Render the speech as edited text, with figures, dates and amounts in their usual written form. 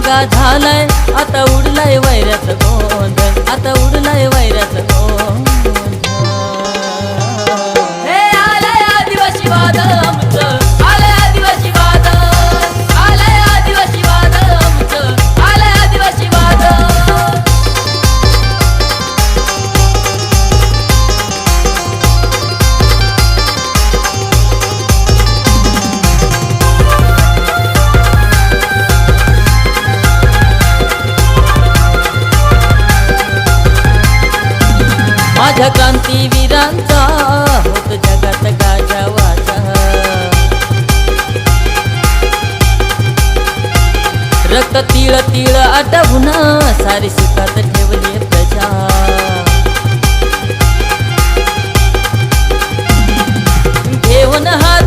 दगा झालाय, आता उडलाय वैऱ्याचा गोंधळ, आता उडलाय वैऱ्याचा गोंधळ. हे आलंय आदिवासी वादळ आमचं, आलंय आदिवासी वादळ, आलंय आदिवासी वादळ आमचं, आलंय आदिवासी वादळ. माझ्या क्रांतीवीरांचा होत जगात गाजावाजा, रक्त तिळ तिळ आटवून सारी सुखात ठेवली प्रजा. घेऊन हा